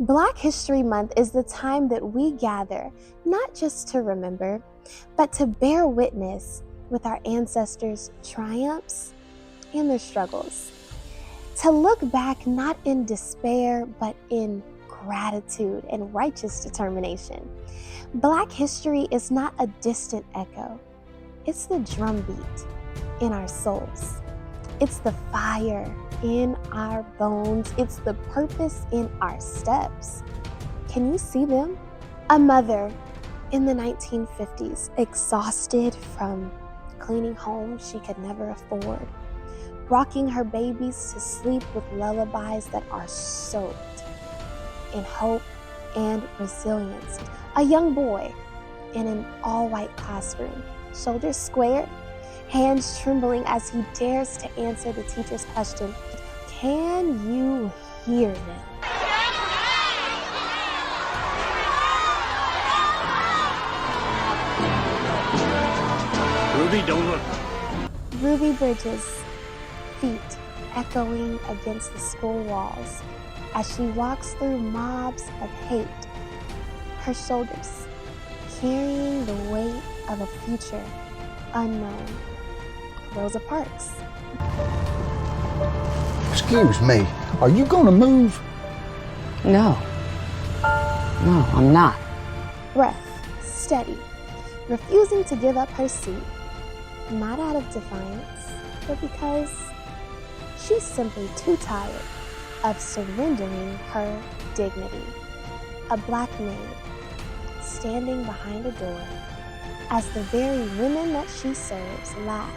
Black History Month is the time that we gather, not just to remember, but to bear witness with our ancestors' triumphs and their struggles. To look back not in despair, but in gratitude and righteous determination. Black history is not a distant echo. It's the drumbeat in our souls. It's the fire in our bones. It's the purpose in our steps. Can you see them? A mother in the 1950s, exhausted from cleaning homes she could never afford, rocking her babies to sleep with lullabies that are soaked in hope and resilience. A young boy in an all-white classroom, shoulders squared, hands trembling as he dares to answer the teacher's question, "Can you hear them?" Ruby, don't look. Ruby Bridges' feet echoing against the school walls as she walks through mobs of hate, her shoulders carrying the weight of a future unknown. Rosa Parks. Excuse me, are you gonna move? No, I'm not. Breath steady, refusing to give up her seat, not out of defiance, but because she's simply too tired of surrendering her dignity. A Black maid standing behind a door as the very women that she serves laugh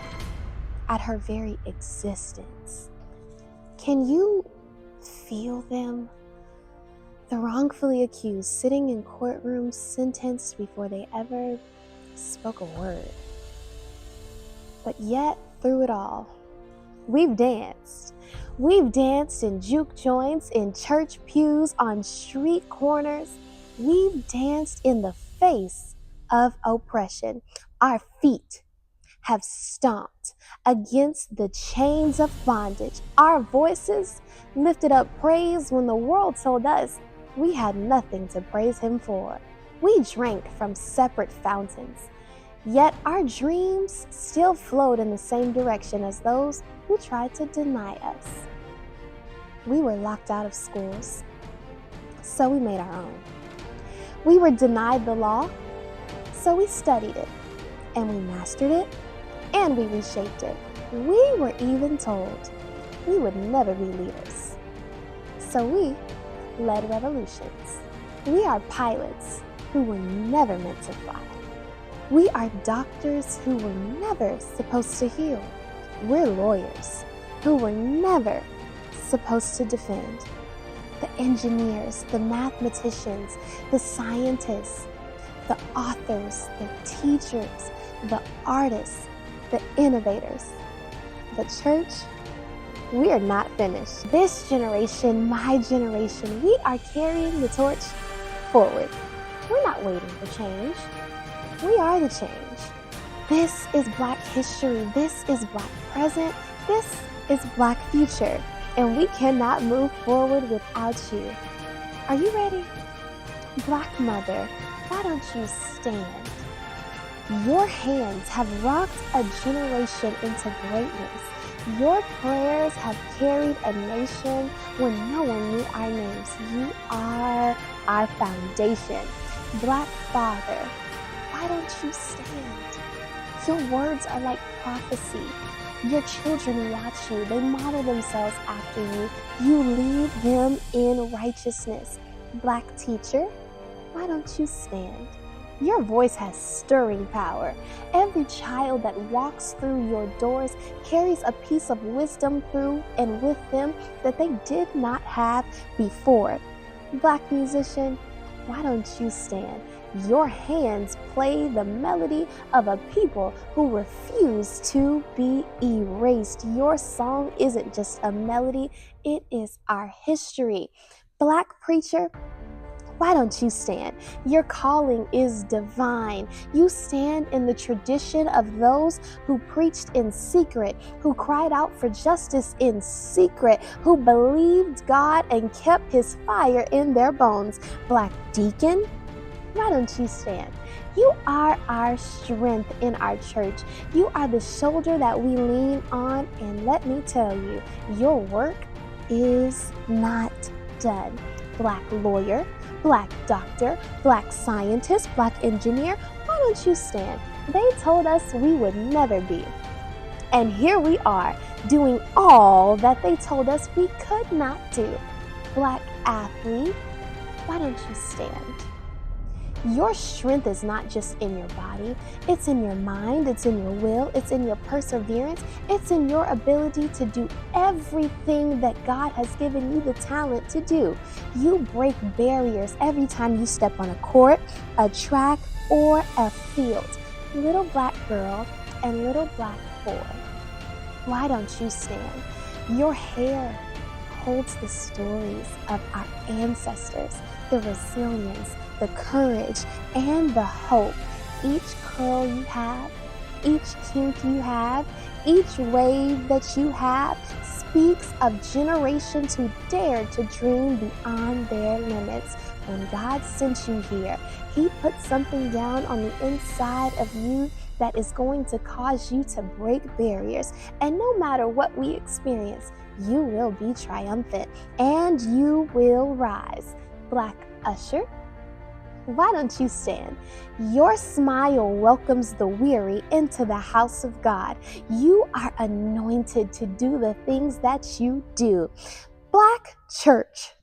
at her very existence. Can you feel them? The wrongfully accused sitting in courtrooms sentenced before they ever spoke a word. But yet, through it all, we've danced. We've danced in juke joints, in church pews, on street corners. We've danced in the face of oppression. Our feet have stomped against the chains of bondage. Our voices lifted up praise when the world told us we had nothing to praise Him for. We drank from separate fountains, yet our dreams still flowed in the same direction as those who tried to deny us. We were locked out of schools, so we made our own. We were denied the law, so we studied it, and we mastered it, and we reshaped it. We were even told we would never be leaders, so we led revolutions. We are pilots who were never meant to fly. We are doctors who were never supposed to heal. We're lawyers who were never supposed to defend. The engineers, the mathematicians, the scientists, the authors, the teachers, the artists, the innovators. The church, we are not finished. This generation, my generation, we are carrying the torch forward. We're not waiting for change. We are the change. This is Black history. This is Black present. This is Black future. And we cannot move forward without you. Are you ready? Black mother, why don't you stand? Your hands have rocked a generation into greatness. Your prayers have carried a nation when no one knew our names. You are our foundation. Black father, why don't you stand? Your words are like prophecy. Your children watch you. They model themselves after you. You lead them in righteousness. Black teacher, why don't you stand? Your voice has stirring power. Every child that walks through your doors carries a piece of wisdom through and with them that they did not have before. Black musician, why don't you stand? Your hands play the melody of a people who refuse to be erased. Your song isn't just a melody, it is our history. Black preacher, Why don't you stand? Your calling is divine. You stand in the tradition of those who preached in secret, who cried out for justice in secret, who believed God and kept his fire in their bones. Black deacon, why don't you stand? You are our strength in our church. You are the shoulder that we lean on, and let me tell you, your work is not done. Black lawyer, Black doctor, Black scientist, Black engineer, why don't you stand? They told us we would never be. And here we are, doing all that they told us we could not do. Black athlete, why don't you stand? Your strength is not just in your body, it's in your mind, it's in your will, it's in your perseverance, it's in your ability to do everything that God has given you the talent to do. You break barriers every time you step on a court, a track, or a field. Little black girl and little black boy, why don't you stand? Your hair holds the stories of our ancestors, the resilience, the courage, and the hope. Each curl you have, each kink you have, each wave that you have speaks of generations who dared to dream beyond their limits. When God sent you here, he put something down on the inside of you that is going to cause you to break barriers. And no matter what we experience, you will be triumphant and you will rise. Black usher, why don't you stand? Your smile welcomes the weary into the house of God. You are anointed to do the things that you do. Black church,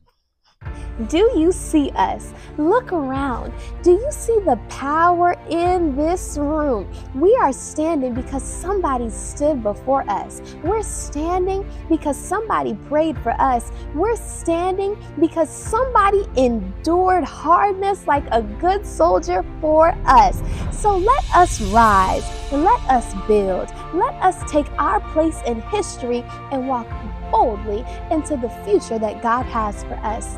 do you see us? Look around. Do you see the power in this room? We are standing because somebody stood before us. We're standing because somebody prayed for us. We're standing because somebody endured hardness like a good soldier for us. So let us rise. Let us build. Let us take our place in history and walk boldly into the future that God has for us.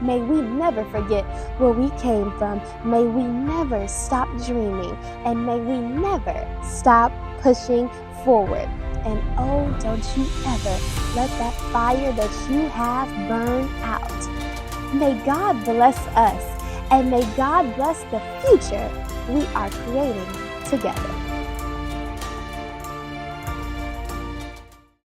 May we never forget where we came from. May we never stop dreaming. And may we never stop pushing forward. And oh, don't you ever let that fire that you have burn out. May God bless us. And may God bless the future we are creating together.